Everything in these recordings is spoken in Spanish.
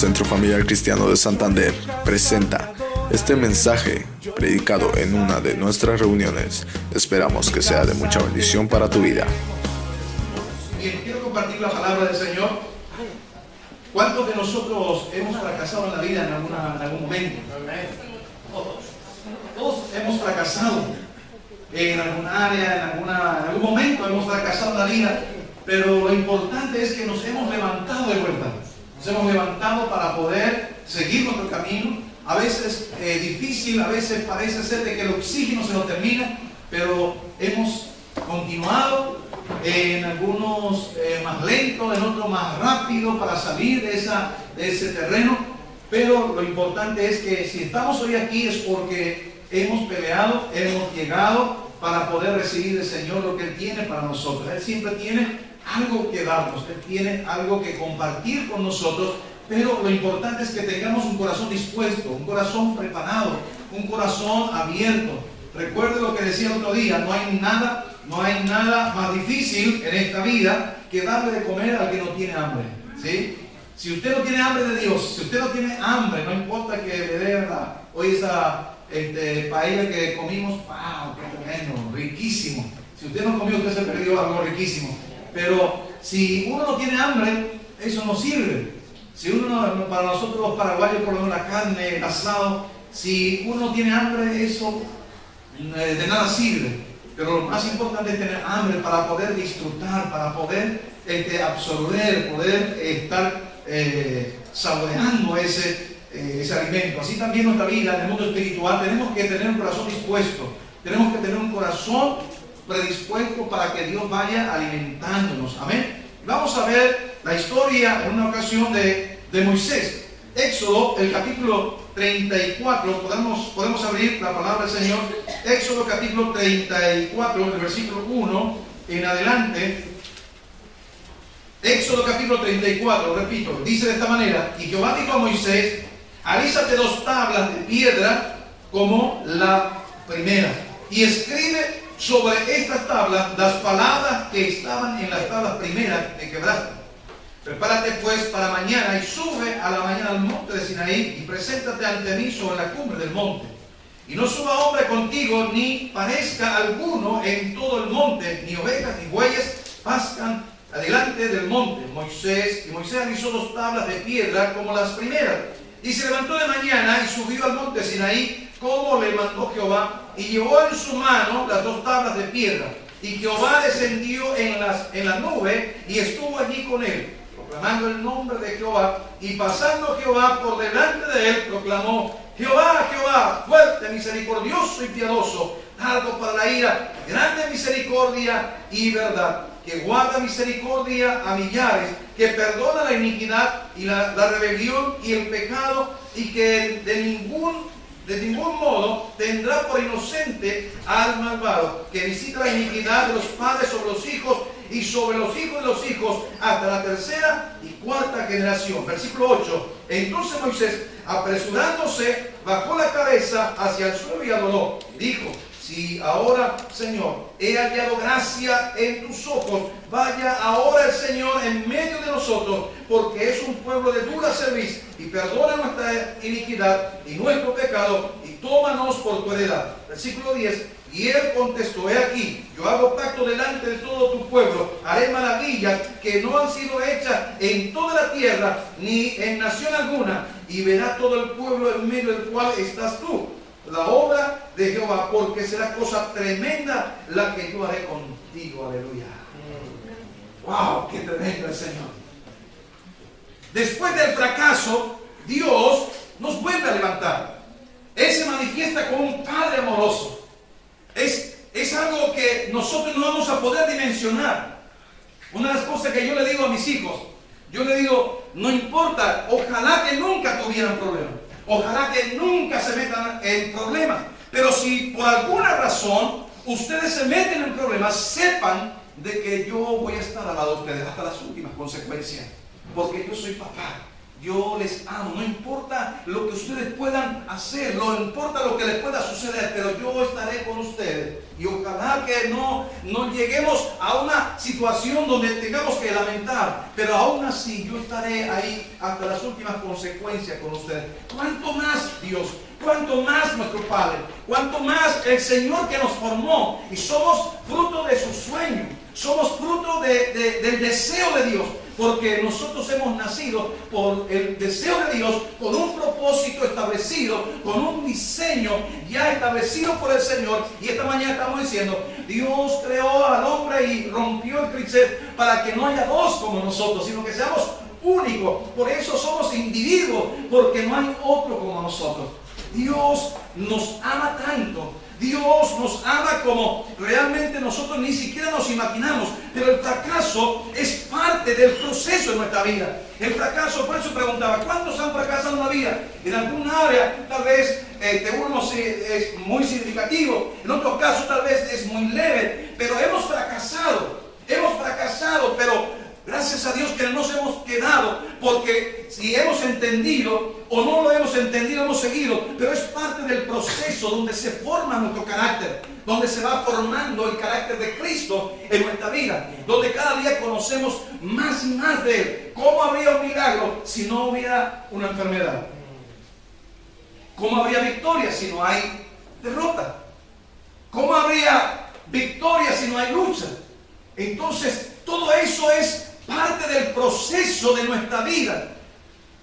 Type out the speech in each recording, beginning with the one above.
Centro Familiar Cristiano de Santander presenta este mensaje predicado en una de nuestras reuniones. Esperamos que sea de mucha bendición para tu vida. Bien, quiero compartir la palabra del Señor. ¿Cuántos de nosotros hemos fracasado en la vida en algún momento? Todos hemos fracasado en alguna área, en algún momento hemos fracasado en la vida, pero lo importante es que nos hemos levantado de vuelta. Nos hemos levantado para poder seguir nuestro camino. A veces difícil, a veces parece ser de que el oxígeno se nos termina, pero hemos continuado, en algunos más lento, en otros más rápido para salir de ese terreno. Pero lo importante es que si estamos hoy aquí es porque hemos peleado, hemos llegado para poder recibir del Señor lo que Él tiene para nosotros. Él siempre tiene algo que darnos, Él tiene algo que compartir con nosotros, pero lo importante es que tengamos un corazón dispuesto, un corazón preparado, un corazón abierto. Recuerde lo que decía el otro día, no hay nada más difícil en esta vida que darle de comer al que no tiene hambre, ¿sí? Si usted no tiene hambre de Dios, si usted no tiene hambre, no importa que le dé hoy esa paella que comimos, ¡wow! ¡Qué tremendo! Riquísimo. Si usted no comió, usted se perdió algo riquísimo. Pero si uno no tiene hambre, eso no sirve. Si uno, para nosotros los paraguayos, por lo menos la carne, el asado, si uno no tiene hambre, eso de nada sirve. Pero lo más importante es tener hambre para poder disfrutar, para poder absorber, poder estar saboreando ese alimento. Así también nuestra vida en el mundo espiritual, tenemos que tener un corazón dispuesto, tenemos que tener un corazón predispuesto para que Dios vaya alimentándonos. Amén. Vamos a ver la historia en una ocasión de Moisés. Éxodo, el capítulo 34, podemos abrir la palabra del Señor. Éxodo capítulo 34, el versículo 1 en adelante. Éxodo capítulo 34, repito, dice de esta manera: y Jehová dijo a Moisés: alízate 2 tablas de piedra como la primera, y escribe sobre estas tablas las palabras que estaban en las tablas primeras que quebraste. Prepárate pues para mañana y sube a la mañana al monte de Sinaí y preséntate ante mí sobre la cumbre del monte. Y no suba hombre contigo, ni parezca alguno en todo el monte, ni ovejas ni bueyes pascan adelante del monte. Moisés alisó 2 tablas de piedra como las primeras, y se levantó de mañana y subió al monte Sinaí como le mandó Jehová, y llevó en su mano las 2 tablas de piedra. Y Jehová descendió en la nube y estuvo allí con él, proclamando el nombre de Jehová. Y pasando Jehová por delante de él, proclamó: Jehová, Jehová, fuerte, misericordioso y piadoso, tardo para la ira, grande misericordia y verdad, que guarda misericordia a millares, que perdona la iniquidad y la rebelión y el pecado, y que de ningún modo tendrá por inocente al malvado, que visita la iniquidad de los padres sobre los hijos y sobre los hijos de los hijos hasta la 3ª y 4ª generación. Versículo 8. Entonces Moisés, apresurándose, bajó la cabeza hacia el suelo y adoró. Dijo: si ahora, Señor, he hallado gracia en tus ojos, vaya ahora el Señor en medio de nosotros, porque es un pueblo de dura cerviz, y perdona nuestra iniquidad y nuestro pecado, y tómanos por tu heredad. Versículo 10. Y él contestó: he aquí, yo hago pacto delante de todo tu pueblo, haré maravillas que no han sido hechas en toda la tierra, ni en nación alguna, y verá todo el pueblo en medio del cual estás tú la obra de Jehová, porque será cosa tremenda la que yo haré contigo. Aleluya. Wow, qué tremendo el Señor. Después del fracaso, Dios nos vuelve a levantar. Él se manifiesta como un Padre amoroso. Es algo que nosotros no vamos a poder dimensionar. Una de las cosas que yo le digo a mis hijos, yo le digo: no importa, ojalá que nunca tuvieran problemas, ojalá que nunca se metan en problemas, pero si por alguna razón ustedes se meten en problemas, sepan de que yo voy a estar al lado de ustedes hasta las últimas consecuencias, porque yo soy papá, yo les amo, no importa lo que ustedes puedan hacer, no importa lo que les pueda suceder, pero yo estaré con ustedes. Y ojalá que no lleguemos a una situación donde tengamos que lamentar, pero aún así yo estaré ahí hasta las últimas consecuencias con ustedes. ¿Cuánto más Dios? ¿Cuánto más nuestro Padre? ¿Cuánto más el Señor que nos formó? Y somos fruto de su sueño, somos fruto del deseo de Dios. Porque nosotros hemos nacido por el deseo de Dios, con un propósito establecido, con un diseño ya establecido por el Señor. Y esta mañana estamos diciendo, Dios creó al hombre y rompió el cliché para que no haya dos como nosotros, sino que seamos únicos. Por eso somos individuos, porque no hay otro como nosotros. Dios nos ama tanto. Dios nos ama como realmente nosotros ni siquiera nos imaginamos. Pero el fracaso es parte del proceso de nuestra vida. El fracaso, por eso preguntaba, ¿cuántos han fracasado en la vida? En alguna área tal vez uno es muy significativo, en otros casos tal vez es muy leve, pero hemos fracasado, pero gracias a Dios que nos hemos quedado, porque si hemos entendido o no lo hemos entendido, hemos seguido, pero es parte del proceso donde se forma nuestro carácter, donde se va formando el carácter de Cristo en nuestra vida, donde cada día conocemos más y más de Él. ¿Cómo habría un milagro si no hubiera una enfermedad? ¿Cómo habría victoria si no hay derrota? ¿Cómo habría victoria si no hay lucha? Entonces, todo eso es parte del proceso de nuestra vida.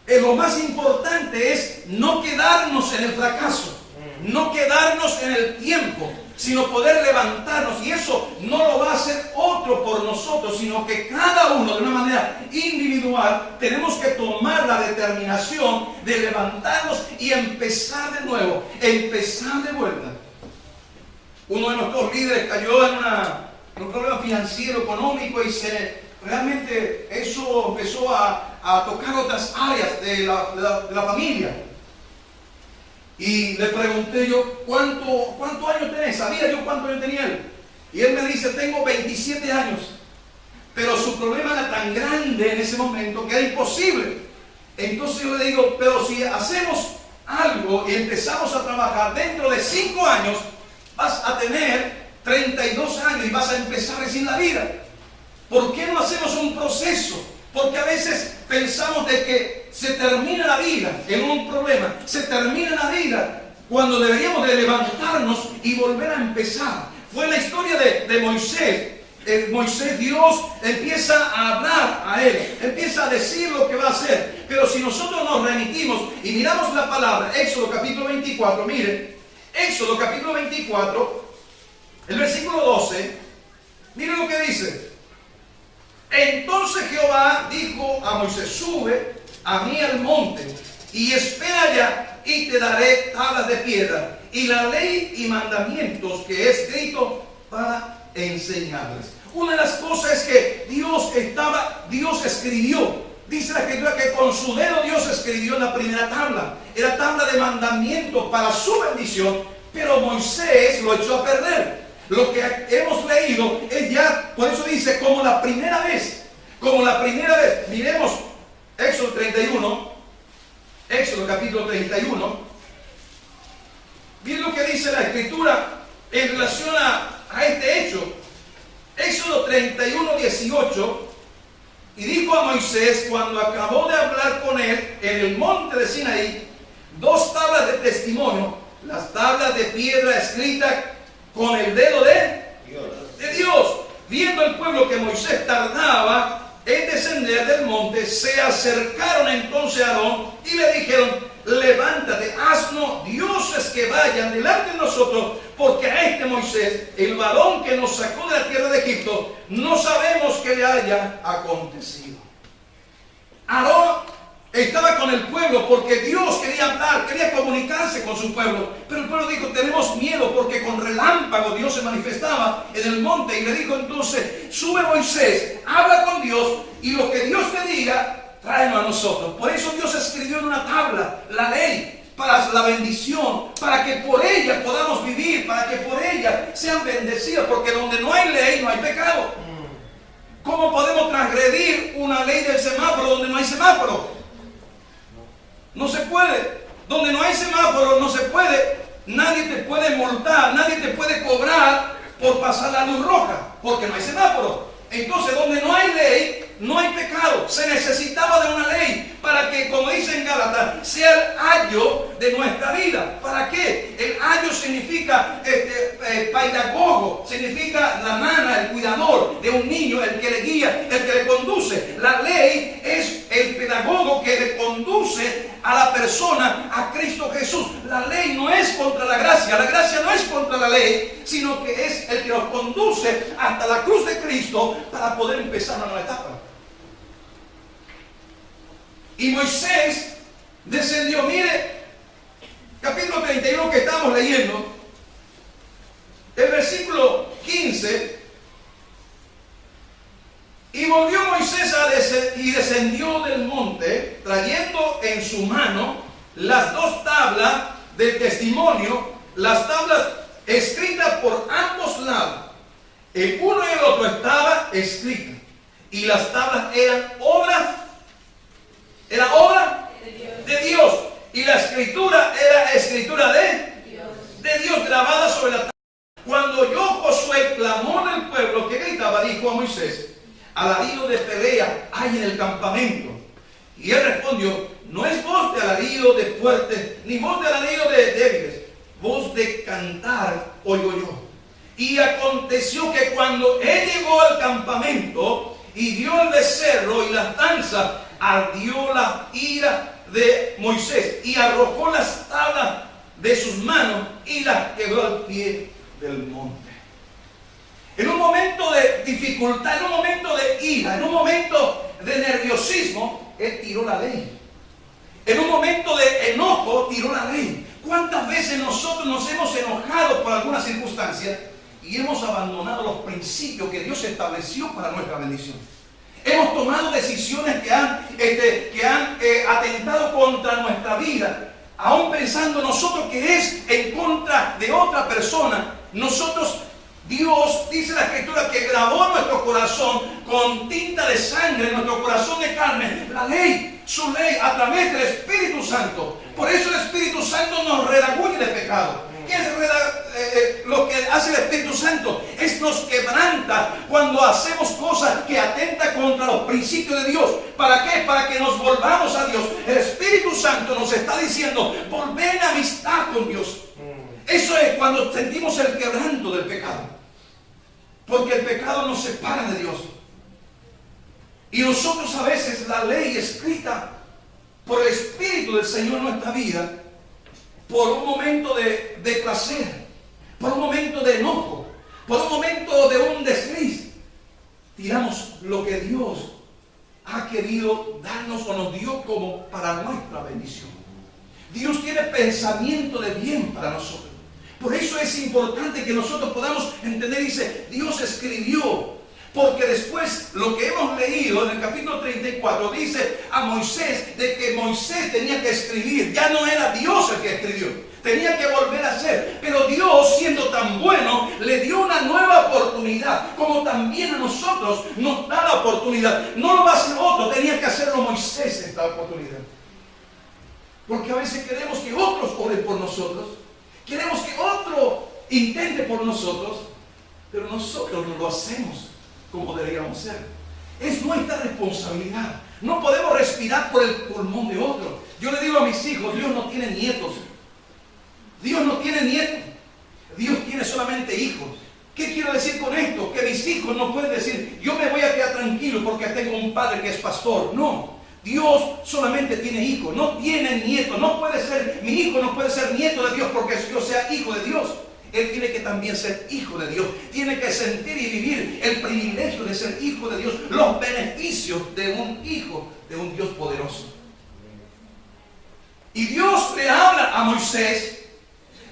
Lo más importante es no quedarnos en el fracaso, no quedarnos en el tiempo, sino poder levantarnos. Y eso no lo va a hacer otro por nosotros, sino que cada uno de una manera individual tenemos que tomar la determinación de levantarnos y empezar de nuevo, empezar de vuelta. Uno de nuestros líderes cayó en un problema financiero, económico, y realmente eso empezó a tocar otras áreas de la familia. Y le pregunté yo, ¿cuántos años tenés? ¿Sabía yo cuántos años tenía él? Y él me dice, tengo 27 años. Pero su problema era tan grande en ese momento que era imposible. Entonces yo le digo, pero si hacemos algo y empezamos a trabajar, dentro de 5 años vas a tener 32 años y vas a empezar recién la vida. ¿Por qué no hacemos un proceso? Porque a veces pensamos de que se termina la vida en un problema, se termina la vida cuando deberíamos de levantarnos y volver a empezar. Fue la historia de Moisés. Moisés, Dios empieza a hablar a él, empieza a decir lo que va a hacer. Pero si nosotros nos remitimos y miramos la palabra, Éxodo capítulo 24, miren, Éxodo capítulo 24, el versículo 12, miren lo que dice. Entonces Jehová dijo a Moisés, sube a mí al monte y espera allá y te daré tablas de piedra y la ley y mandamientos que he escrito para enseñarles. Una de las cosas es que Dios escribió, dice la Escritura que con su dedo Dios escribió la primera tabla, era tabla de mandamientos para su bendición, pero Moisés lo echó a perder. Lo que hemos leído es ya, por eso dice, como la primera vez. Miremos Éxodo 31, Éxodo capítulo 31. Miren lo que dice la Escritura en relación a este hecho. Éxodo 31, 18. Y dijo a Moisés, cuando acabó de hablar con él en el monte de Sinaí, 2 tablas de testimonio, las tablas de piedra escritas con el dedo de Dios. Viendo el pueblo que Moisés tardaba en descender del monte, se acercaron entonces a Aarón y le dijeron, levántate, haznos dioses que vayan delante de nosotros, porque a este Moisés, el varón que nos sacó de la tierra de Egipto, no sabemos qué le haya acontecido. Aarón estaba con el pueblo porque Dios quería hablar, quería comunicarse con su pueblo. Pero el pueblo dijo, tenemos miedo porque con relámpago Dios se manifestaba en el monte. Y le dijo entonces, sube Moisés, habla con Dios y lo que Dios te diga, tráenos a nosotros. Por eso Dios escribió en una tabla la ley para la bendición, para que por ella podamos vivir, para que por ella sean bendecidos. Porque donde no hay ley, no hay pecado. ¿Cómo podemos transgredir una ley del semáforo donde no hay semáforo? no se puede. Donde no hay semáforo, no se puede. Nadie te puede multar, nadie te puede cobrar por pasar la luz roja, porque no hay semáforo. Entonces, donde no hay ley, no hay pecado. Se necesitaba de una ley para que, como dice en Gálatas, sea el ayo de nuestra vida. ¿Para qué? El ayo significa pedagogo, significa la nana, el cuidador de un niño, el que le guía, el que le conduce. La ley es el pedagogo que le conduce a la persona a Cristo Jesús. La ley no es contra la gracia no es contra la ley, sino que es el que nos conduce hasta la cruz de Cristo para poder empezar una nueva etapa. Y Moisés descendió, mire, capítulo 31 que estamos leyendo, el versículo 15, y volvió Moisés y descendió del monte, trayendo en su mano las dos tablas del testimonio, las tablas escritas por ambos lados. El uno y el otro estaba escrito, y las tablas eran obra de Dios, y la escritura era escritura de Dios grabada sobre la tabla. Cuando oyó Josué clamor del pueblo que gritaba, dijo a Moisés: alarido de pelea hay en el campamento. Y él respondió: no es voz de alarido de fuertes, ni voz de alarido de débiles, voz de cantar oigo yo. Y aconteció que cuando él llegó al campamento y vio el becerro y las danzas, ardió la ira de Moisés y arrojó las tablas de sus manos y las quebró al pie del monte. En un momento de dificultad, en un momento de ira, en un momento de nerviosismo, él tiró la ley. En un momento de enojo, tiró la ley. ¿Cuántas veces nosotros nos hemos enojado por alguna circunstancia y hemos abandonado los principios que Dios estableció para nuestra bendición? Hemos tomado decisiones que han atentado contra nuestra vida, aún pensando nosotros que es en contra de otra persona. Dios, dice la Escritura, que grabó nuestro corazón con tinta de sangre, nuestro corazón de carne, la ley, su ley, a través del Espíritu Santo. Por eso el Espíritu Santo nos redarguye de pecado. ¿Qué es lo que hace el Espíritu Santo? Nos quebranta cuando hacemos cosas que atentan contra los principios de Dios. ¿Para qué? Para que nos volvamos a Dios. El Espíritu Santo nos está diciendo: volver en amistad con Dios. Eso es cuando sentimos el quebranto del pecado. Porque el pecado nos separa de Dios. Y nosotros a veces la ley escrita por el Espíritu del Señor en nuestra vida, por un momento de placer, por un momento de enojo, por un momento de un desliz, tiramos lo que Dios ha querido darnos o nos dio como para nuestra bendición. Dios tiene pensamiento de bien para nosotros. Por eso es importante que nosotros podamos entender, dice, Dios escribió, porque después lo que hemos leído en el capítulo 34 dice a Moisés de que Moisés tenía que escribir, ya no era Dios el que escribió, tenía que volver a hacer, pero Dios, siendo tan bueno, le dio una nueva oportunidad, como también a nosotros nos da la oportunidad. No lo va a hacer otro, tenía que hacerlo Moisés esta oportunidad, porque a veces queremos que otros oren por nosotros. Queremos que otro intente por nosotros, pero nosotros no lo hacemos como deberíamos ser. Es nuestra responsabilidad. No podemos respirar por el pulmón de otro. Yo le digo a mis hijos: Dios no tiene nietos. Dios no tiene nietos. Dios tiene solamente hijos. ¿Qué quiero decir con esto? Que mis hijos no pueden decir: yo me voy a quedar tranquilo porque tengo un padre que es pastor. No. Dios solamente tiene hijos, no tiene nietos. No puede ser, mi hijo no puede ser nieto de Dios porque yo sea hijo de Dios. Él tiene que también ser hijo de Dios. Tiene que sentir y vivir el privilegio de ser hijo de Dios, los beneficios de un hijo de un Dios poderoso. Y Dios le habla a Moisés.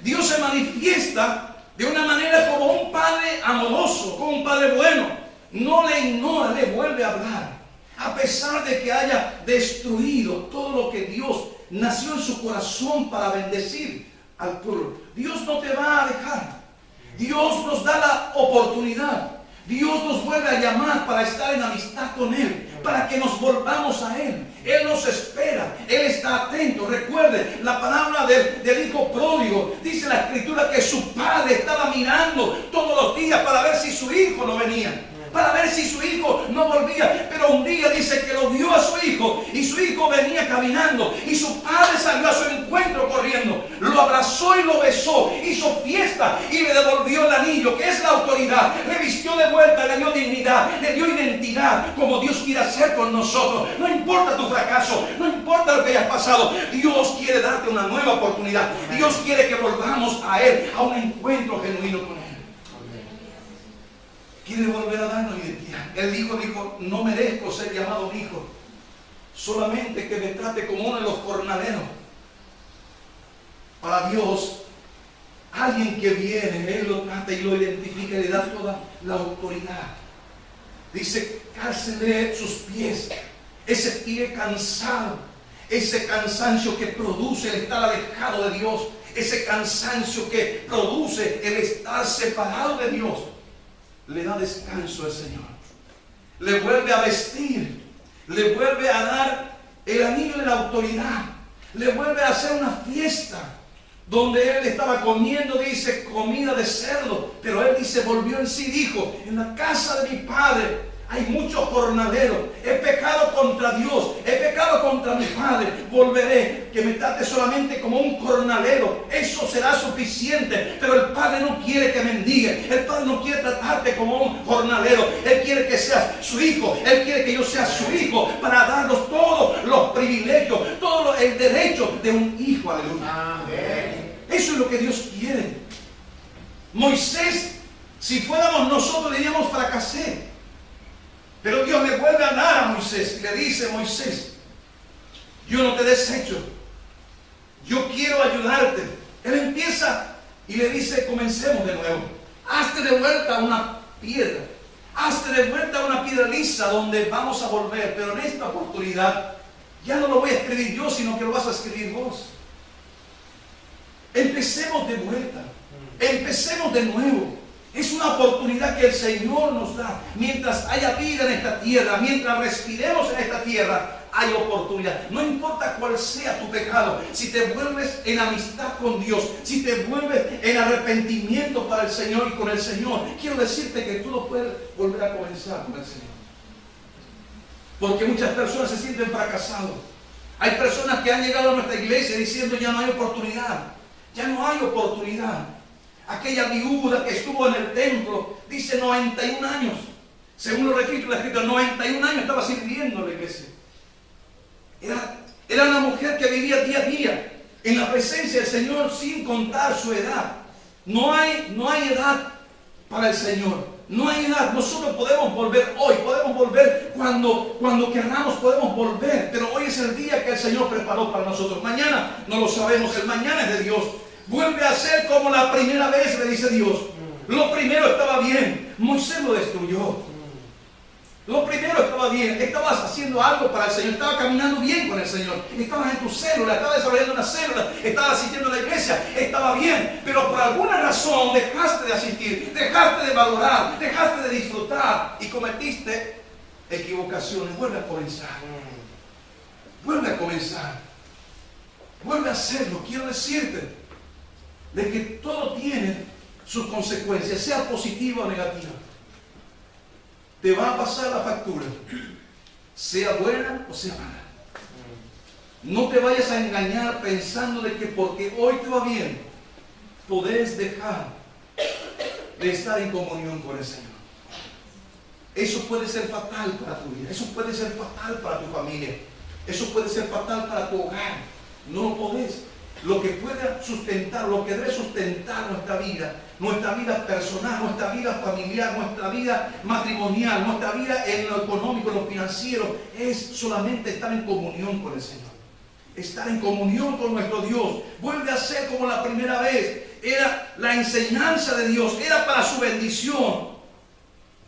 Dios se manifiesta de una manera como un padre amoroso, como un padre bueno. No le ignora, le vuelve a hablar. A pesar de que haya destruido todo lo que Dios nació en su corazón para bendecir al pueblo, Dios no te va a dejar. Dios nos da la oportunidad. Dios nos vuelve a llamar para estar en amistad con Él, para que nos volvamos a Él. Él nos espera, Él está atento. Recuerde la palabra del hijo pródigo. Dice la escritura que su padre estaba mirando todos los días para ver si su hijo no venía, para ver si su hijo no volvía. Pero un día dice que lo vio a su hijo y su hijo venía caminando y su padre salió a su encuentro corriendo, lo abrazó y lo besó, hizo fiesta y le devolvió el anillo, que es la autoridad. Le vistió de vuelta, le dio dignidad, le dio identidad, como Dios quiere hacer con nosotros. No importa tu fracaso, no importa lo que hayas pasado, Dios quiere darte una nueva oportunidad. Dios quiere que volvamos a Él, a un encuentro genuino con Él. Quiere volver a darnos identidad. El hijo dijo: no merezco ser llamado mi hijo, solamente que me trate como uno de los jornaleros. Para Dios, alguien que viene, Él lo trata y lo identifica y le da toda la autoridad. Dice: cálcele sus pies, ese pie cansado, ese cansancio que produce el estar alejado de Dios, ese cansancio que produce el estar separado de Dios. Le da descanso al Señor, le vuelve a vestir, le vuelve a dar el anillo de la autoridad, le vuelve a hacer una fiesta donde él estaba comiendo, dice, comida de cerdo, pero él dice, volvió en sí, dijo: en la casa de mi padre hay muchos jornaleros, he pecado contra Dios, he pecado contra mi padre, volveré, que me trate solamente como un jornalero, eso será suficiente. Pero el Padre no quiere que mendigue, el Padre no quiere tratarte como un jornalero, Él quiere que seas su hijo, Él quiere que yo sea su hijo, para darnos todos los privilegios, todo el derecho de un hijo. Aleluya. Amén. Eso es lo que Dios quiere. Moisés, si fuéramos nosotros, diríamos: fracasé. Pero Dios le vuelve a dar a Moisés y le dice: Moisés, yo no te desecho, yo quiero ayudarte. Él empieza y le dice: comencemos de nuevo. Hazte de vuelta una piedra, hazte de vuelta una piedra lisa donde vamos a volver. Pero en esta oportunidad ya no lo voy a escribir yo, sino que lo vas a escribir vos. Empecemos de vuelta, empecemos de nuevo. Es una oportunidad que el Señor nos da. Mientras haya vida en esta tierra, mientras respiremos en esta tierra, hay oportunidad. No importa cuál sea tu pecado, si te vuelves en amistad con Dios, si te vuelves en arrepentimiento para el Señor y con el Señor, quiero decirte que tú lo puedes volver a comenzar con el Señor. Porque muchas personas se sienten fracasados. Hay personas que han llegado a nuestra iglesia diciendo: ya no hay oportunidad, ya no hay oportunidad. Aquella viuda que estuvo en el templo, dice 91 años. Según los registros de la escritura, 91 años estaba sirviendo en la iglesia. Era una mujer que vivía día a día en la presencia del Señor sin contar su edad. No hay edad para el Señor. No hay edad. Nosotros podemos volver hoy, podemos volver cuando queramos, podemos volver. Pero hoy es el día que el Señor preparó para nosotros. Mañana no lo sabemos, el mañana es de Dios. Vuelve a ser como la primera vez, le dice Dios. Lo primero estaba bien, Moisés lo destruyó. Lo primero estaba bien, estabas haciendo algo para el Señor, estabas caminando bien con el Señor, estabas en tu célula, estabas desarrollando una célula, estabas asistiendo a la iglesia, estaba bien, pero por alguna razón dejaste de asistir, dejaste de valorar, dejaste de disfrutar y cometiste equivocaciones. Vuelve a comenzar, vuelve a comenzar, vuelve a hacerlo. Quiero decirte de que todo tiene sus consecuencias, sea positiva o negativa. Te va a pasar la factura, sea buena o sea mala. No te vayas a engañar pensando de que porque hoy te va bien, podés dejar de estar en comunión con el Señor. Eso puede ser fatal para tu vida, eso puede ser fatal para tu familia, eso puede ser fatal para tu hogar. No lo podés. Lo que pueda sustentar, lo que debe sustentar nuestra vida personal, nuestra vida familiar, nuestra vida matrimonial, nuestra vida en lo económico, en lo financiero, es solamente estar en comunión con el Señor. Estar en comunión con nuestro Dios. Vuelve a ser como la primera vez. Era la enseñanza de Dios, era para su bendición.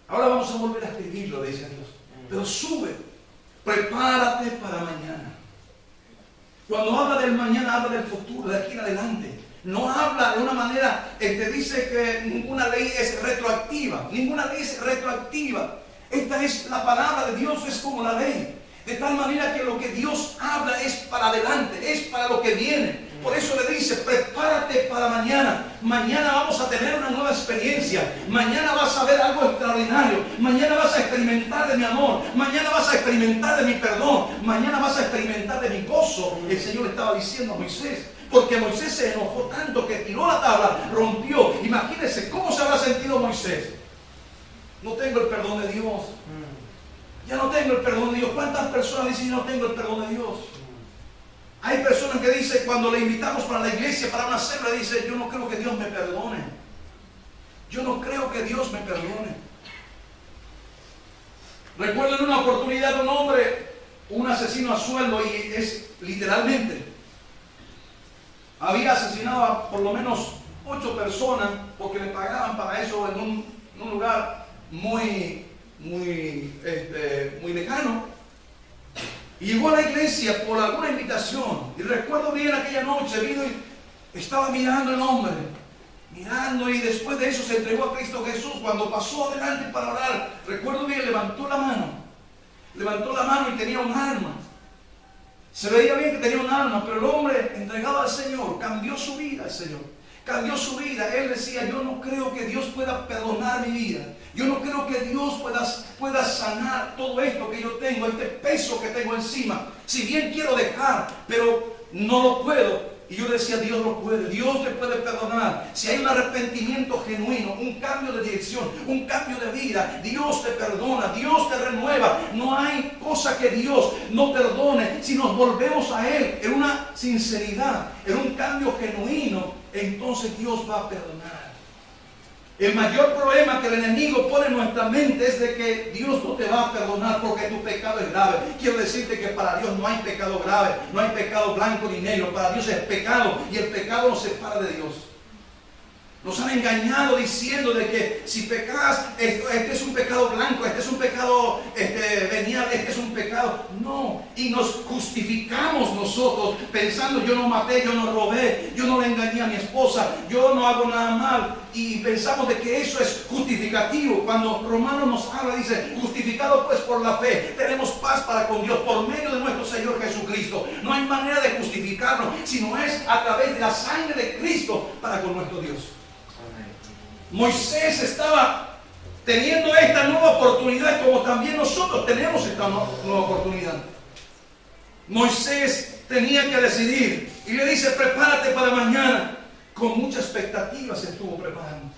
Ahora vamos a volver a escribirlo, dice Dios. Pero sube, prepárate para mañana. Cuando habla del mañana, habla del futuro, de aquí en adelante. No habla de una manera, dice que ninguna ley es retroactiva. Ninguna ley es retroactiva. Esta es la palabra de Dios, es como la ley. De tal manera que lo que Dios habla es para adelante, es para lo que viene. Por eso le dice, prepárate para mañana. Mañana vamos a tener una nueva experiencia. Mañana vas a ver algo extraordinario. Mañana vas a experimentar de mi amor. Mañana vas a experimentar de mi perdón. Mañana vas a experimentar de mi gozo. El Señor estaba diciendo a Moisés. Porque Moisés se enojó tanto que tiró la tabla, rompió. Imagínense cómo se habrá sentido Moisés. No tengo el perdón de Dios. Ya no tengo el perdón de Dios. ¿Cuántas personas dicen yo no tengo el perdón de Dios? Hay personas que dicen, cuando le invitamos para la iglesia, para una célula, dice, yo no creo que Dios me perdone. Yo no creo que Dios me perdone. Recuerdo en una oportunidad un hombre, un asesino a sueldo, y es literalmente, había asesinado a por lo menos 8 personas porque le pagaban para eso en un lugar muy lejano. Y llegó a la iglesia por alguna invitación. Y recuerdo bien aquella noche, vino y estaba mirando el hombre. Mirando, y después de eso se entregó a Cristo Jesús. Cuando pasó adelante para orar, recuerdo bien, levantó la mano. Levantó la mano y tenía un arma. Se veía bien que tenía un arma, pero el hombre entregado al Señor, cambió su vida al Señor. Cambió su vida. Él decía, yo no creo que Dios pueda perdonar mi vida. Yo no creo que Dios pueda sanar todo esto que yo tengo, este peso que tengo encima. Si bien quiero dejar, pero no lo puedo. Y yo decía, Dios lo puede, Dios te puede perdonar. Si hay un arrepentimiento genuino, un cambio de dirección, un cambio de vida, Dios te perdona, Dios te renueva. No hay cosa que Dios no perdone si nos volvemos a Él en una sinceridad, en un cambio genuino. Entonces Dios va a perdonar. El mayor problema que el enemigo pone en nuestra mente es de que Dios no te va a perdonar porque tu pecado es grave. Quiero decirte que para Dios no hay pecado grave, no hay pecado blanco ni negro. Para Dios es pecado, y el pecado nos separa de Dios. Nos han engañado diciendo de que si pecas, este es un pecado blanco, este es un pecado venial, este es un pecado. No, y nos justificamos nosotros pensando, yo no maté, yo no robé, yo no le engañé a mi esposa, yo no hago nada mal. Y pensamos de que eso es justificativo. Cuando Romanos nos habla, dice, justificado pues por la fe, tenemos paz para con Dios por medio de nuestro Señor Jesucristo. No hay manera de justificarnos, sino es a través de la sangre de Cristo para con nuestro Dios. Moisés estaba teniendo esta nueva oportunidad, como también nosotros tenemos esta nueva oportunidad. Moisés tenía que decidir y le dice, prepárate para mañana. Con mucha expectativa se estuvo preparando.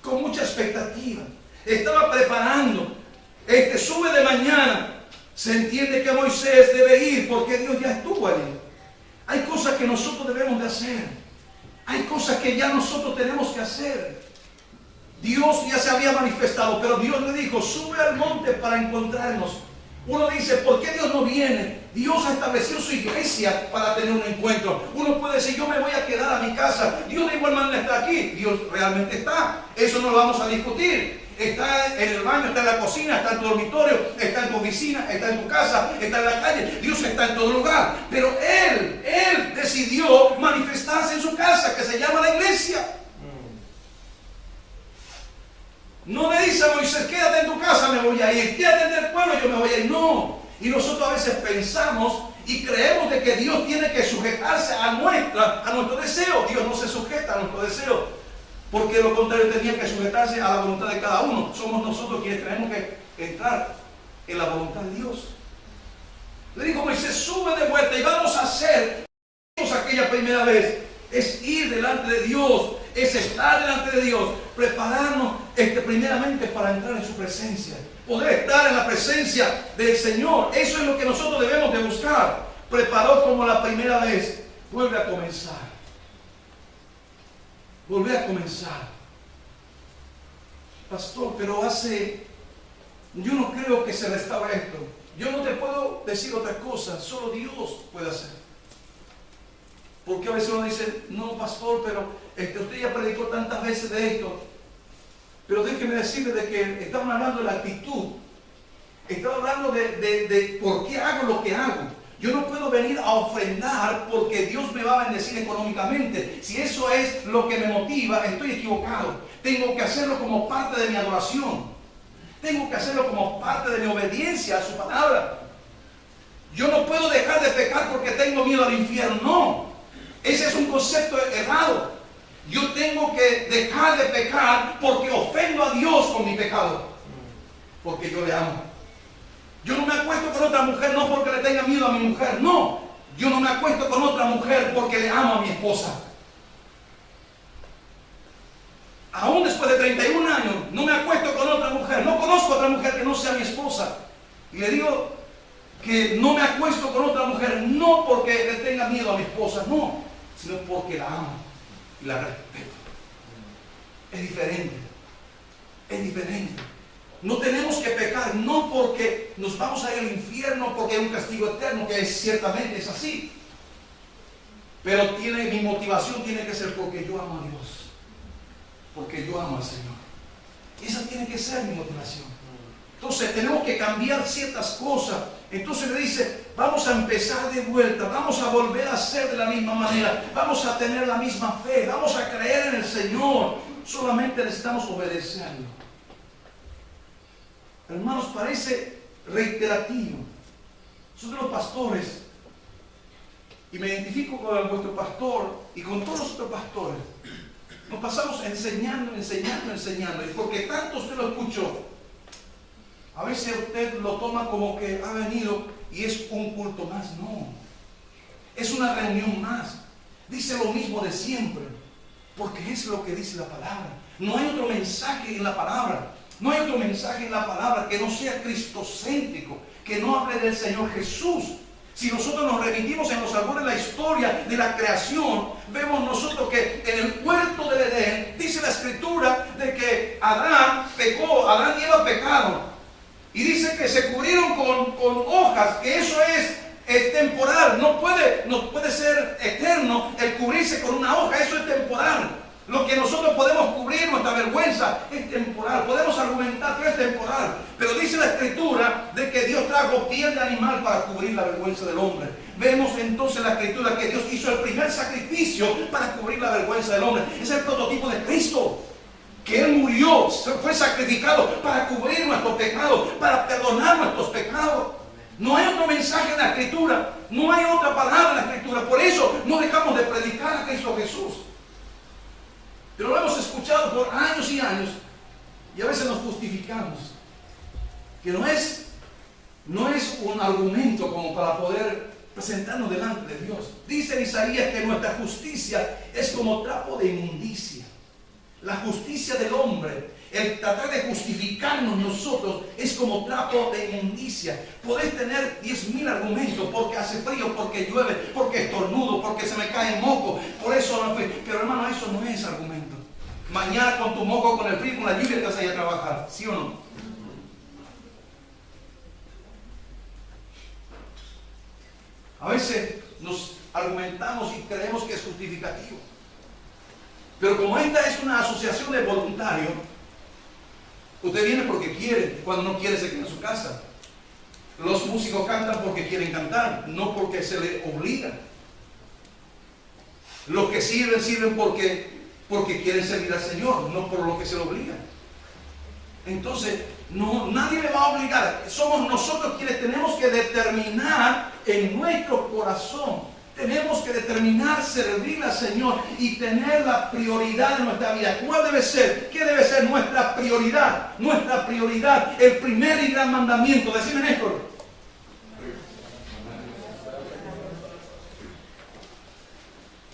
Con mucha expectativa. Estaba preparando. Sube de mañana. Se entiende que Moisés debe ir porque Dios ya estuvo allí. Hay cosas que nosotros debemos de hacer. Hay cosas que ya nosotros tenemos que hacer. Dios ya se había manifestado, pero Dios le dijo, sube al monte para encontrarnos. Uno dice, ¿por qué Dios no viene? Dios ha establecido su iglesia para tener un encuentro. Uno puede decir, yo me voy a quedar a mi casa. Dios de igual manera está aquí. Dios realmente está. Eso no lo vamos a discutir. Está en el baño, está en la cocina, está en tu dormitorio, está en tu oficina, está en tu casa, está en la calle. Dios está en todo lugar. Pero Él decidió manifestarse en su casa, que se llama la iglesia. No le dice a Moisés, quédate en tu casa, me voy a ir. Quédate en el pueblo, yo me voy a ir. No. Y nosotros a veces pensamos y creemos de que Dios tiene que sujetarse a nuestro deseo. Dios no se sujeta a nuestro deseo, porque lo contrario tenía que sujetarse a la voluntad de cada uno. Somos nosotros quienes tenemos que entrar en la voluntad de Dios. Le dijo Moisés, sube de vuelta y vamos a hacer aquella primera vez. Es ir delante de Dios, es estar delante de Dios, prepararnos primeramente para entrar en su presencia, poder estar en la presencia del Señor. Eso es lo que nosotros debemos de buscar. Preparó como la primera vez. Vuelve a comenzar. Vuelve a comenzar. Pastor, pero yo no creo que se restaure esto. Yo no te puedo decir otra cosa, solo Dios puede hacer. Porque a veces uno dice, no, pastor, pero usted ya predicó tantas veces de esto. Pero déjeme decirle de que estaban hablando de la actitud. Estaba hablando de por qué hago lo que hago. Yo no puedo venir a ofrendar porque Dios me va a bendecir económicamente. Si eso es lo que me motiva, estoy equivocado. Tengo que hacerlo como parte de mi adoración. Tengo que hacerlo como parte de mi obediencia a su palabra. Yo no puedo dejar de pecar porque tengo miedo al infierno. No, ese es un concepto errado. Yo tengo que dejar de pecar porque ofendo a Dios con mi pecado, porque yo le amo. Yo no me acuesto con otra mujer no porque le tenga miedo a mi mujer. No, yo no me acuesto con otra mujer porque le amo a mi esposa. Aún después de 31 años, no me acuesto con otra mujer. No conozco otra mujer que no sea mi esposa. Y le digo que no me acuesto con otra mujer, no porque le tenga miedo a mi esposa, no, sino porque la amo y la respeto. Es diferente. Es diferente. No tenemos que pecar, no porque nos vamos a ir al infierno, porque hay un castigo eterno, que ciertamente es así. Pero mi motivación tiene que ser porque yo amo a Dios. Porque yo amo al Señor. Esa tiene que ser mi motivación. Entonces tenemos que cambiar ciertas cosas. Entonces le dice, vamos a empezar de vuelta, vamos a volver a ser de la misma manera, vamos a tener la misma fe, vamos a creer en el Señor. Solamente necesitamos obedecerlo. Hermanos, parece reiterativo. Nosotros los pastores, y me identifico con vuestro pastor y con todos los otros pastores, nos pasamos enseñando. Y porque tanto usted lo escuchó, a veces usted lo toma como que ha venido y es un culto más. No, es una reunión más. Dice lo mismo de siempre, porque es lo que dice la palabra. No hay otro mensaje en la palabra. No hay otro mensaje en la palabra que no sea cristocéntrico, que no hable del Señor Jesús. Si nosotros nos remitimos en los albores de la historia de la creación, vemos nosotros que en el huerto del Edén, dice la Escritura de que Adán pecó, Adán y Eva pecaron. Y dice que se cubrieron con hojas, que eso es temporal, no puede ser eterno el cubrirse con una hoja, eso es temporal. Lo que nosotros podemos cubrir, nuestra vergüenza, es temporal. Podemos argumentar que es temporal. Pero dice la Escritura de que Dios trajo piel de animal para cubrir la vergüenza del hombre. Vemos entonces en la Escritura que Dios hizo el primer sacrificio para cubrir la vergüenza del hombre. Es el prototipo de Cristo. Que Él murió, fue sacrificado para cubrir nuestros pecados, para perdonar nuestros pecados. No hay otro mensaje en la Escritura. No hay otra palabra en la Escritura. Por eso no dejamos de predicar a Cristo Jesús. Pero lo hemos escuchado por años y años y a veces nos justificamos. Que no es un argumento como para poder presentarnos delante de Dios. Dice en Isaías que nuestra justicia es como trapo de inmundicia. La justicia del hombre, el tratar de justificarnos nosotros, es como trapo de inmundicia. Podés tener 10,000 argumentos, porque hace frío, porque llueve, porque estornudo, porque se me cae moco, por eso no fui. Pero hermano, eso no es argumento. Mañana con tu moco, con el frío, con la lluvia te vas a ir a trabajar, ¿sí o no? A veces nos argumentamos y creemos que es justificativo. Pero como esta es una asociación de voluntarios, usted viene porque quiere, cuando no quiere se queda en su casa. Los músicos cantan porque quieren cantar, no porque se les obliga. Los que sirven porque quieren servir al Señor, no por lo que se le obliga. Entonces, nadie le va a obligar. Somos nosotros quienes tenemos que determinar en nuestro corazón. Tenemos que determinar servir al Señor y tener la prioridad en nuestra vida. ¿Cuál debe ser? ¿Qué debe ser nuestra prioridad? Nuestra prioridad, el primer y gran mandamiento. Decime, Néstor.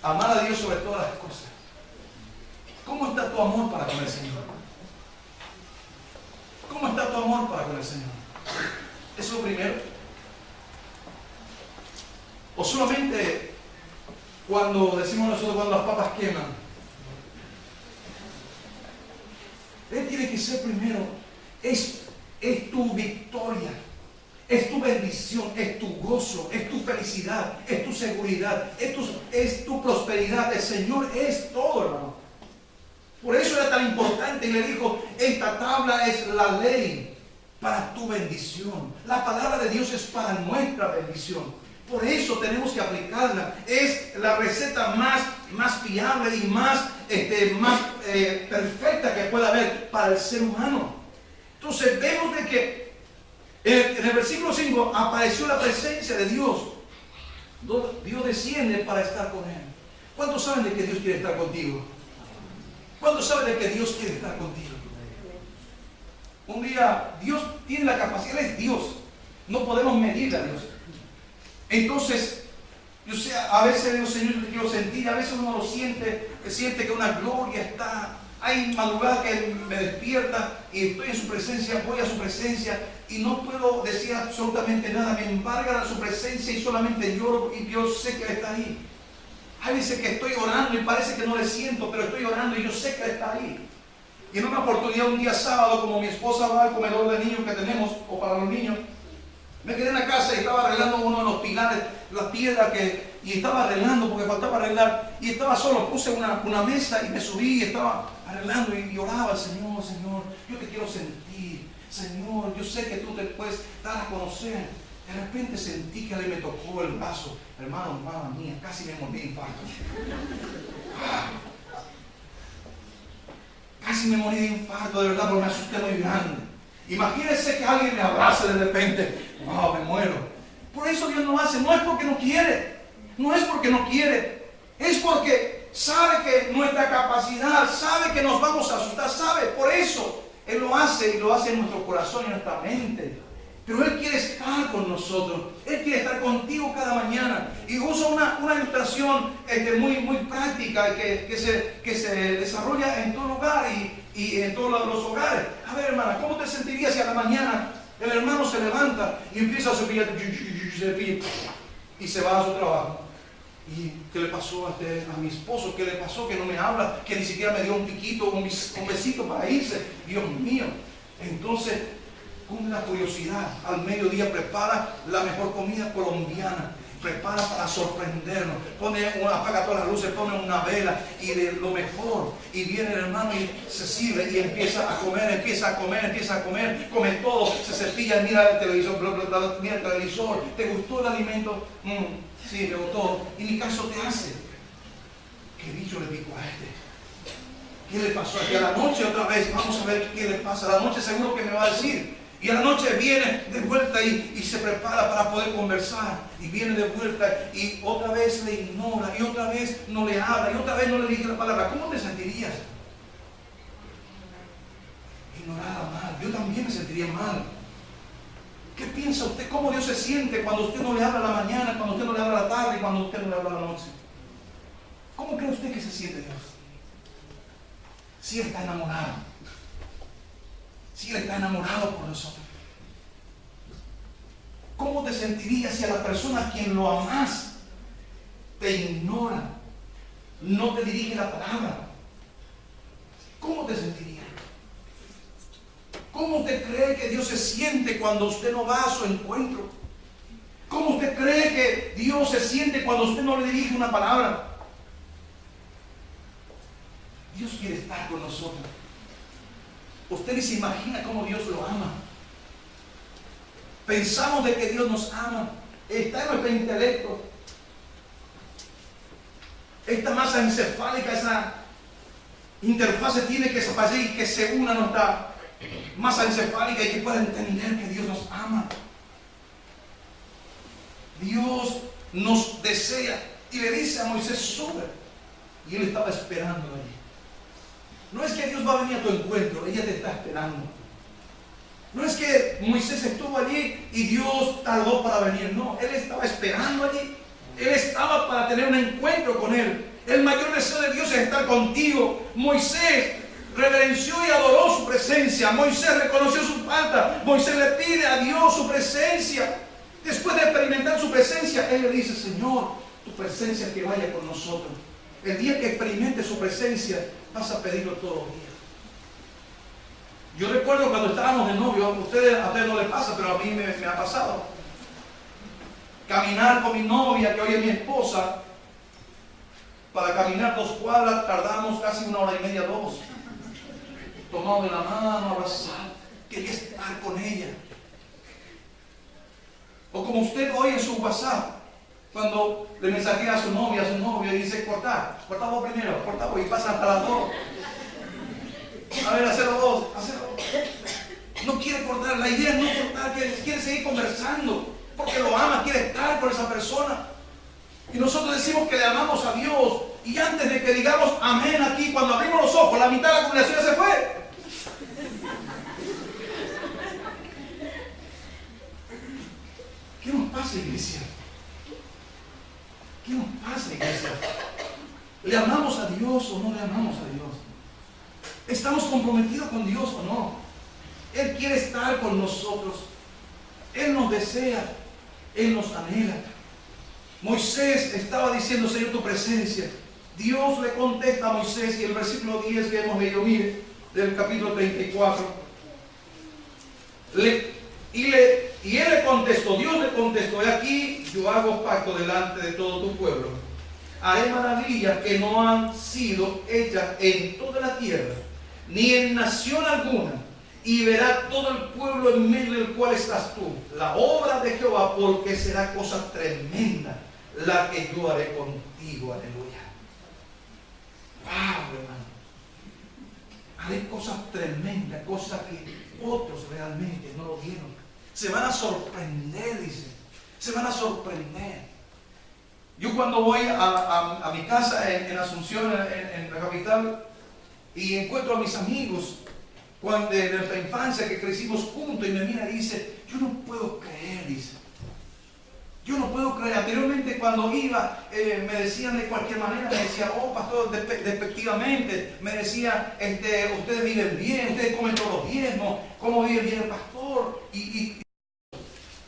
Amar a Dios sobre todas las cosas. ¿Cómo está tu amor para con el Señor? ¿Cómo está tu amor para con el Señor? ¿Es lo primero? O solamente cuando decimos nosotros cuando las papas queman. Él tiene que ser primero. Es tu victoria, es tu bendición, es tu gozo, es tu felicidad, es tu seguridad, es tu prosperidad. El Señor es todo, hermano. Por eso era tan importante y le dijo, esta tabla es la ley para tu bendición. La palabra de Dios es para nuestra bendición. Por eso tenemos que aplicarla. Es la receta más fiable y más perfecta que pueda haber para el ser humano. Entonces vemos de que en el versículo 5 apareció la presencia de Dios. Dios desciende para estar con él. ¿Cuántos saben de que Dios quiere estar contigo? ¿Cuántos saben de que Dios quiere estar contigo? Un día Dios tiene la capacidad, Él es Dios. No podemos medir a Dios. Entonces, yo sé, a veces digo, Señor, yo quiero sentir, a veces uno lo siente que una gloria está. Hay madrugada que me despierta y estoy en su presencia, voy a su presencia y no puedo decir absolutamente nada. Me embarga su presencia y solamente lloro y yo sé que Él está ahí. Hay veces que estoy orando y parece que no le siento, pero estoy orando y yo sé que Él está ahí. Y en una oportunidad, un día sábado, como mi esposa va al comedor de niños que tenemos, o para los niños, me quedé en la casa y estaba arreglando uno de los pilares, la piedra y estaba arreglando porque faltaba arreglar. Y estaba solo, puse una mesa y me subí y estaba arreglando y oraba, Señor, yo te quiero sentir. Señor, yo sé que tú te puedes dar a conocer. De repente sentí que alguien me tocó el brazo. Hermano, mamá mía, casi me morí de infarto. Casi me morí de infarto, de verdad, porque me asusté muy grande. Imagínense que alguien me abrace de repente. Me muero. Por eso Dios no hace, no es porque no quiere. No es porque no quiere. Es porque sabe que nuestra capacidad, sabe que nos vamos a asustar, sabe. Por eso Él lo hace y lo hace en nuestro corazón y en nuestra mente. Pero Él quiere estar con nosotros. Él quiere estar contigo cada mañana. Y usa una ilustración muy práctica que se desarrolla en todo lugar y en todos los hogares. A ver, hermana, ¿cómo te sentirías si a la mañana el hermano se levanta y empieza a cepillar y se va a su trabajo? ¿Y qué le pasó a mi esposo? ¿Qué le pasó? Que no me habla, que ni siquiera me dio un piquito, un besito para irse. Dios mío. Entonces, con la curiosidad, al mediodía prepara la mejor comida colombiana, prepara para sorprendernos, apaga todas las luces, pone una vela y de lo mejor, y viene el hermano y se sirve y empieza a comer, come todo, se cepilla, mira el televisor, ¿te gustó el alimento? Sí, me gustó, y ni caso te hace. ¿Qué bicho le picó a este? ¿Qué le pasó aquí? A la noche otra vez, vamos a ver qué le pasa. A la noche seguro que me va a decir. Y a la noche viene de vuelta y se prepara para poder conversar. Y viene de vuelta y otra vez le ignora. Y otra vez no le habla. Y otra vez no le dice la palabra. ¿Cómo te sentirías? Ignorada mal. Yo también me sentiría mal. ¿Qué piensa usted? ¿Cómo Dios se siente cuando usted no le habla a la mañana, cuando usted no le habla a la tarde y cuando usted no le habla a la noche? ¿Cómo cree usted que se siente Dios? Si Él está enamorado. Si Él está enamorado por nosotros. ¿Cómo te sentirías si a la persona a quien lo amas te ignora, no te dirige la palabra? ¿Cómo te sentirías? ¿Cómo usted cree que Dios se siente cuando usted no va a su encuentro? ¿Cómo usted cree que Dios se siente cuando usted no le dirige una palabra? Dios quiere estar con nosotros. Usted ni se imagina cómo Dios lo ama. Pensamos de que Dios nos ama. Está en nuestro intelecto. Esta masa encefálica, esa interfase tiene que desaparecer y que se una a nuestra masa encefálica y que pueda entender que Dios nos ama. Dios nos desea y le dice a Moisés: sube. Y él estaba esperando allí. No es que Dios va a venir a tu encuentro, ella te está esperando. No es que Moisés estuvo allí y Dios tardó para venir. No, él estaba esperando allí. Él estaba para tener un encuentro con él. El mayor deseo de Dios es estar contigo. Moisés reverenció y adoró su presencia. Moisés reconoció su falta. Moisés le pide a Dios su presencia. Después de experimentar su presencia, él le dice: Señor, tu presencia que vaya con nosotros. El día que experimentes su presencia, vas a pedirlo todos los días. Yo recuerdo cuando estábamos de novio, a ustedes no les pasa, pero a mí me ha pasado. Caminar con mi novia, que hoy es mi esposa, para caminar 2 cuadras tardamos casi 1 hora y media, 2. Tomado de la mano, abrazado. Quería estar con ella. O como usted hoy en su WhatsApp, cuando le mensajea a su novia, y dice: corta vos primero, corta vos, y pasa hasta las 2. A ver, hacerlo vos. No quiere cortar. La idea es no cortar, quiere seguir conversando. Porque lo ama, quiere estar con esa persona. Y nosotros decimos que le amamos a Dios. Y antes de que digamos amén aquí, cuando abrimos los ojos, la mitad de la congregación ya se fue. ¿Qué nos pasa, iglesia? ¿Qué nos pasa, iglesia? ¿Le amamos a Dios o no le amamos a Dios? ¿Estamos comprometidos con Dios o no? Él quiere estar con nosotros. Él nos desea. Él nos anhela. Moisés estaba diciendo, Señor, tu presencia. Dios le contesta a Moisés, y el versículo 10 que hemos leído, mire, del capítulo 34. Y él le contestó, Dios le contestó, he aquí yo hago pacto delante de todo tu pueblo. Haré maravillas que no han sido hechas en toda la tierra, ni en nación alguna, y verá todo el pueblo en medio del cual estás tú, la obra de Jehová, porque será cosa tremenda la que yo haré contigo. Aleluya. Wow, hermano. Haré cosas tremendas, cosas que otros realmente no lo vieron. Se van a sorprender, dice. Se van a sorprender. Yo cuando voy a mi casa en Asunción, en la capital, y encuentro a mis amigos de nuestra infancia que crecimos juntos, y me mira y dice, yo no puedo creer, dice. Yo no puedo creer. Anteriormente cuando iba, me decían de cualquier manera, me decían, oh pastor, despectivamente, me decían, ustedes viven bien, ustedes comen todos los diezmos, ¿cómo vive bien el pastor?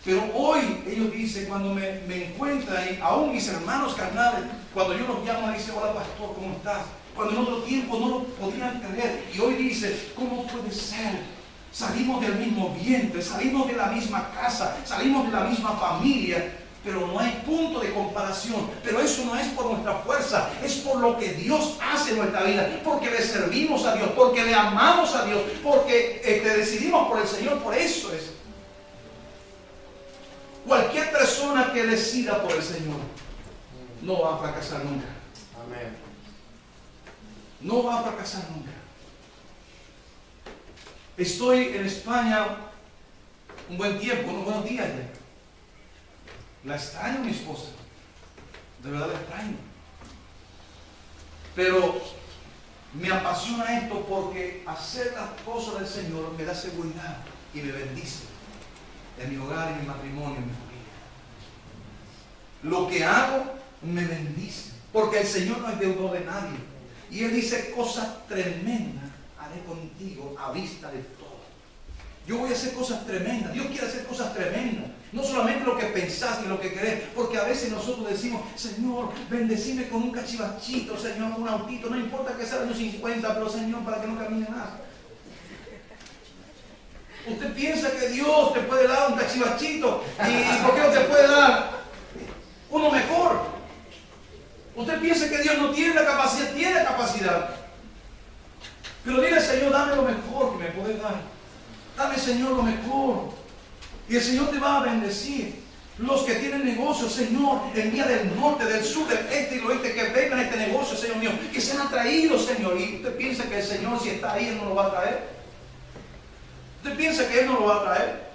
Pero hoy ellos dicen, cuando me encuentran, y aún mis hermanos carnales, cuando yo los llamo, dicen, hola pastor, ¿cómo estás? Cuando en otro tiempo no lo podían creer, y hoy dice, ¿cómo puede ser? Salimos del mismo vientre, salimos de la misma casa, salimos de la misma familia, pero no hay punto de comparación. Pero eso no es por nuestra fuerza, es por lo que Dios hace en nuestra vida, porque le servimos a Dios, porque le amamos a Dios, porque decidimos por el Señor. Por eso es. Cualquier persona que decida por el Señor no va a fracasar nunca. Amén. No va a fracasar nunca. Estoy en España un buen tiempo, unos buenos días ya. La extraño a mi esposa. De verdad la extraño. Pero me apasiona esto porque hacer las cosas del Señor me da seguridad y me bendice en mi hogar, en mi matrimonio, en mi familia. Lo que hago me bendice porque el Señor no es deudor de nadie. Y Él dice, cosas tremendas haré contigo a vista de todo. Yo voy a hacer cosas tremendas. Dios quiere hacer cosas tremendas. No solamente lo que pensás ni lo que querés. Porque a veces nosotros decimos, Señor, bendecime con un cachivachito, Señor, con un autito. No importa que sea de los 50, pero Señor, para que no camine más. Usted piensa que Dios te puede dar un cachivachito. ¿Y por qué no te puede dar uno mejor? Usted piensa que Dios no tiene la capacidad. Tiene la capacidad. Pero dile, Señor, dame lo mejor que me puedes dar. Dame, Señor, lo mejor. Y el Señor te va a bendecir. Los que tienen negocios, Señor, envía del norte, del sur, del este y del oeste, que vengan a este negocio, Señor mío, que sean atraídos, Señor. Y usted piensa que el Señor, si está ahí, Él no lo va a traer. Usted piensa que Él no lo va a traer.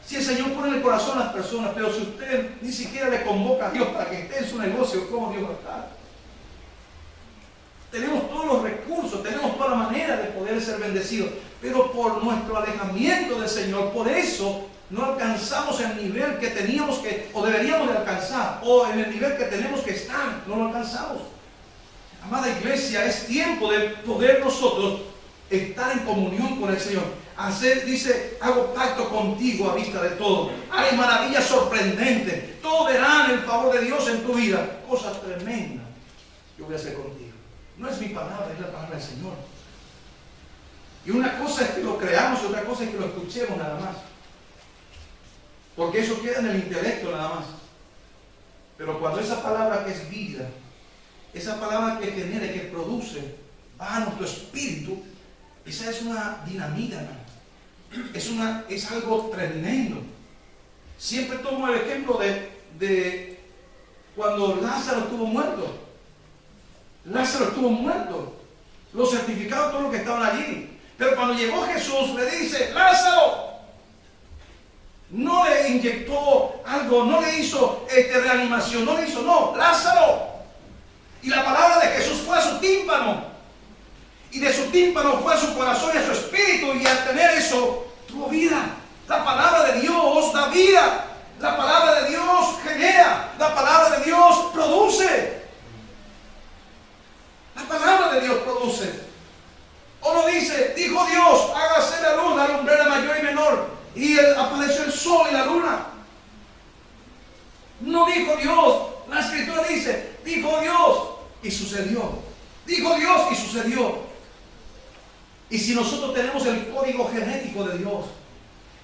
Si el Señor pone en el corazón a las personas, pero si usted ni siquiera le convoca a Dios para que esté en su negocio, ¿cómo Dios va a estar? Tenemos todos los recursos, tenemos toda la manera de poder ser bendecidos, pero por nuestro alejamiento del Señor, por eso no alcanzamos el nivel que teníamos que, o deberíamos de alcanzar, o en el nivel que tenemos que estar, no lo alcanzamos. Amada iglesia, es tiempo de poder nosotros estar en comunión con el Señor. Dice, hago pacto contigo a vista de todo. Hay maravillas sorprendentes. Todos verán el favor de Dios en tu vida. Cosas tremendas yo voy a hacer contigo. No es mi palabra, es la palabra del Señor. Y una cosa es que lo creamos y otra cosa es que lo escuchemos nada más. Porque eso queda en el intelecto nada más. Pero cuando esa palabra que es vida, esa palabra que genera y que produce, va a nuestro espíritu, esa es una dinamita, hermano. Es algo tremendo. Siempre tomo el ejemplo de cuando Lázaro estuvo muerto. Lázaro estuvo muerto. Los certificados, todos los que estaban allí. Pero cuando llegó Jesús, le dice: Lázaro. No le inyectó algo, no le hizo reanimación, no, Lázaro. Y la palabra de Jesús fue a su tímpano. Y de su tímpano fue a su corazón y a su espíritu. Y al tener eso, tuvo vida. La palabra de Dios da vida. La palabra de Dios genera. La palabra de Dios produce. La palabra de Dios produce. O no dice: dijo Dios, hágase la luz, la lumbrera mayor y menor. Y apareció el sol y la luna. No dijo Dios. La escritura dice: dijo Dios y sucedió. Dijo Dios y sucedió. Y si nosotros tenemos el código genético de Dios,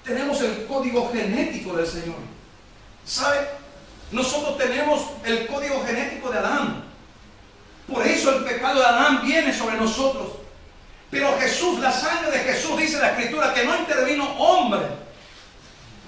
tenemos el código genético del Señor. ¿Sabe? Nosotros tenemos el código genético de Adán. Por eso el pecado de Adán viene sobre nosotros. Pero Jesús, la sangre de Jesús, dice la escritura, que no intervino hombre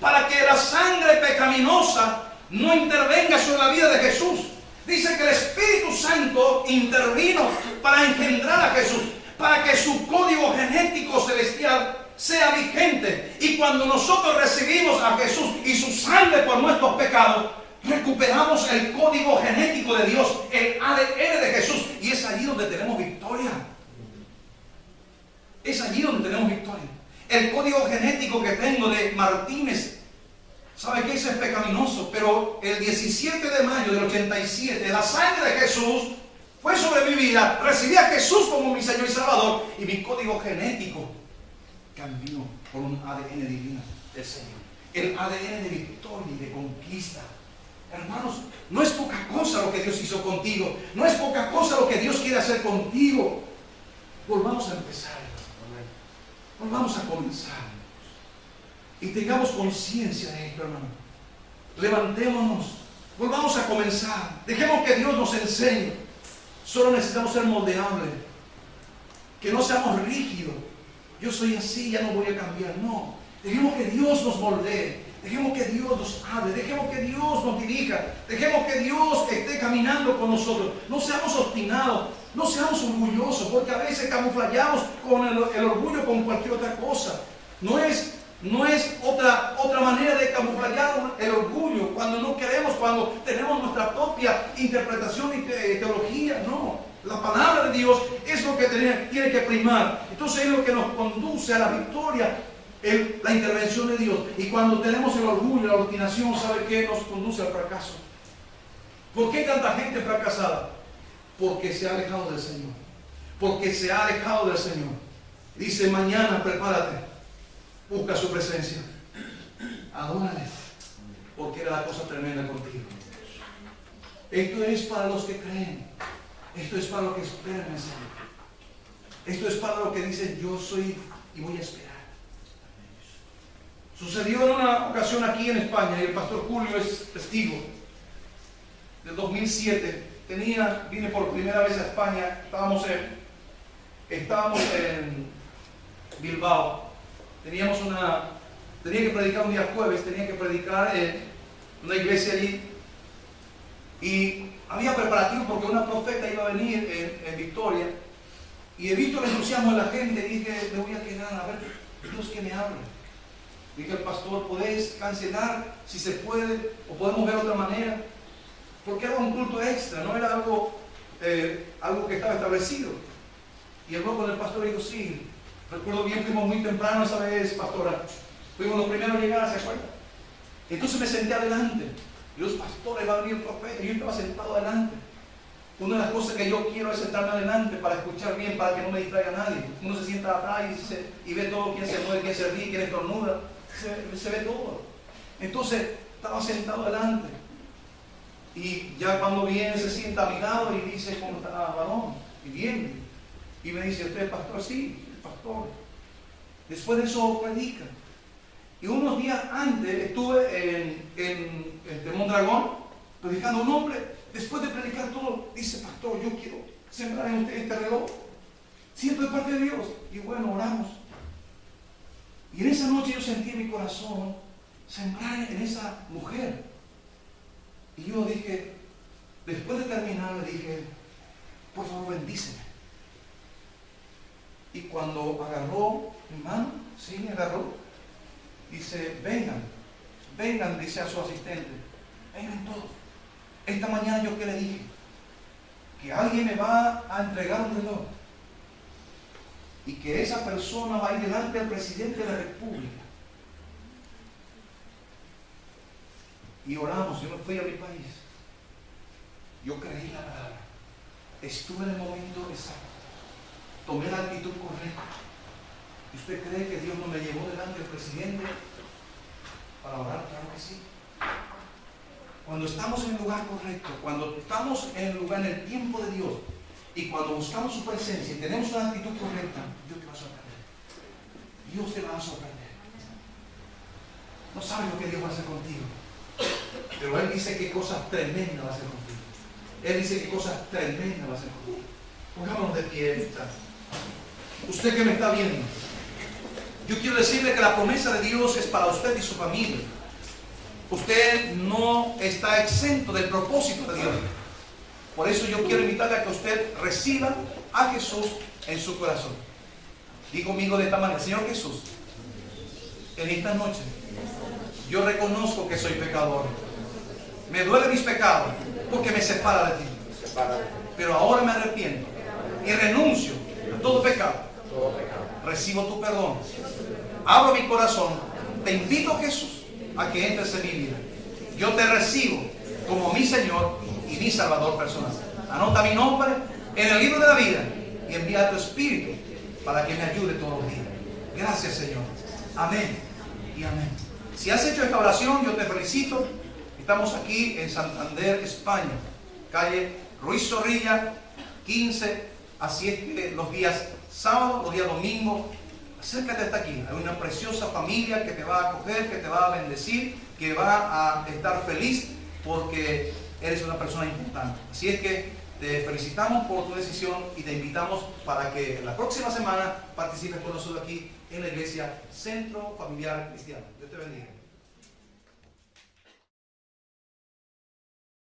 para que la sangre pecaminosa no intervenga sobre la vida de Jesús. Dice que el Espíritu Santo intervino para engendrar a Jesús, para que su código genético celestial sea vigente. Y cuando nosotros recibimos a Jesús y su sangre por nuestros pecados, recuperamos el código genético de Dios, el ADN de Jesús. Y es allí donde tenemos victoria. Es allí donde tenemos victoria. El código genético que tengo de Martínez, ¿sabe qué? Eso es pecaminoso. Pero el 17 de mayo del 87, la sangre de Jesús fue sobre mi vida. Recibí a Jesús como mi Señor y Salvador. Y mi código genético cambió por un ADN divino del Señor. El ADN de victoria y de conquista. Hermanos, no es poca cosa lo que Dios hizo contigo. No es poca cosa lo que Dios quiere hacer contigo. Volvamos a empezar. Volvamos a comenzar. Y tengamos conciencia de esto, hermano. Levantémonos. Volvamos a comenzar. Dejemos que Dios nos enseñe. Solo necesitamos ser moldeables. Que no seamos rígidos. Yo soy así, ya no voy a cambiar. No. Dejemos que Dios nos moldee. Dejemos que Dios nos hable. Dejemos que Dios nos dirija. Dejemos que Dios esté caminando con nosotros. No seamos obstinados. No seamos orgullosos, porque a veces camuflamos con el orgullo con cualquier otra cosa. No es otra manera de camuflar el orgullo cuando no queremos, cuando tenemos nuestra propia interpretación y teología. No, la palabra de Dios es lo que tiene que primar. Entonces es lo que nos conduce a la victoria, la intervención de Dios. Y cuando tenemos el orgullo, la obstinación, ¿sabe qué? Nos conduce al fracaso. ¿Por qué tanta gente fracasada? Porque se ha alejado del Señor. Porque se ha alejado del Señor. Dice: mañana prepárate. Busca su presencia. Adórale. Porque era la cosa tremenda contigo. Esto es para los que creen. Esto es para los que esperan en el Señor. Esto es para los que dicen: yo soy y voy a esperar. Sucedió en una ocasión aquí en España, y el pastor Julio es testigo. Del 2007. Vine por primera vez a España. Estábamos en Bilbao. Tenía que predicar un día jueves, tenía que predicar en una iglesia allí. Y había preparativos porque una profeta iba a venir en Victoria. Y he visto el entusiasmo de la gente y dije: me voy a quedar a ver Dios que me hable. Dije al pastor: ¿podés cancelar si se puede? ¿O podemos ver otra manera? Porque era un culto extra, no era algo que estaba establecido. Y habló con el pastor y dijo: sí, recuerdo bien, fuimos muy temprano esa vez, pastora. Fuimos los primeros a llegar, ¿se acuerda? Entonces me senté adelante. Y los pastores, va a venir el profeta, y yo estaba sentado adelante. Una de las cosas que yo quiero es sentarme adelante para escuchar bien, para que no me distraiga nadie. Uno se sienta atrás y ve todo, quién se mueve, quién se ríe, quién estornuda. Se ve todo. Entonces estaba sentado adelante. Y ya cuando viene se sienta a mi lado y dice: ¿cómo está, varón? Y viene. Y me dice: ¿usted es pastor? Sí, el pastor. Después de eso predica. Y unos días antes estuve en Mondragón predicando. Un hombre, después de predicar todo, dice: pastor, yo quiero sembrar en usted este reloj. Siento de parte de Dios. Y bueno, oramos. Y en esa noche yo sentí en mi corazón sembrar en esa mujer. Y yo dije, después de terminar, le dije: por favor, bendíceme. Y cuando agarró mi mano, sí, me agarró, dice, vengan, dice a su asistente, vengan todos. Esta mañana yo que le dije, que alguien me va a entregar un reloj y que esa persona va a ir delante del presidente de la República. Y oramos, yo me fui a mi país. Yo creí la palabra. Estuve en el momento exacto. Tomé la actitud correcta. ¿Y usted cree que Dios no me llevó delante del presidente para orar? Claro que sí. Cuando estamos en el lugar correcto, cuando estamos en el tiempo de Dios, y cuando buscamos su presencia y tenemos una actitud correcta, Dios te va a sorprender. Dios te va a sorprender. No sabes lo que Dios va a hacer contigo, pero Él dice que cosas tremendas va a hacer contigo. Él dice que cosas tremendas va a hacer contigo. Pongámonos de pie. Usted que me está viendo, yo quiero decirle que la promesa de Dios es para usted y su familia. Usted no está exento del propósito de Dios. Por eso yo quiero invitarle a que usted reciba a Jesús en su corazón. Diga conmigo de esta manera: Señor Jesús, en esta noche yo reconozco que soy pecador. Me duele mis pecados porque me separa de ti. Pero ahora me arrepiento y renuncio a todo pecado. Recibo tu perdón. Abro mi corazón. Te invito, Jesús, a que entres en mi vida. Yo te recibo como mi Señor y mi Salvador personal. Anota mi nombre en el libro de la vida y envía a tu Espíritu para que me ayude todos los días. Gracias, Señor. Amén y amén. Si has hecho esta oración, yo te felicito. Estamos aquí en Santander, España, calle Ruiz Zorrilla 15. Así es que los días sábados, los días domingos, acércate hasta aquí. Hay una preciosa familia que te va a acoger, que te va a bendecir, que va a estar feliz porque eres una persona importante. Así es que te felicitamos por tu decisión y te invitamos para que la próxima semana participes con nosotros aquí en la iglesia Centro Familiar Cristiano. Dios te bendiga.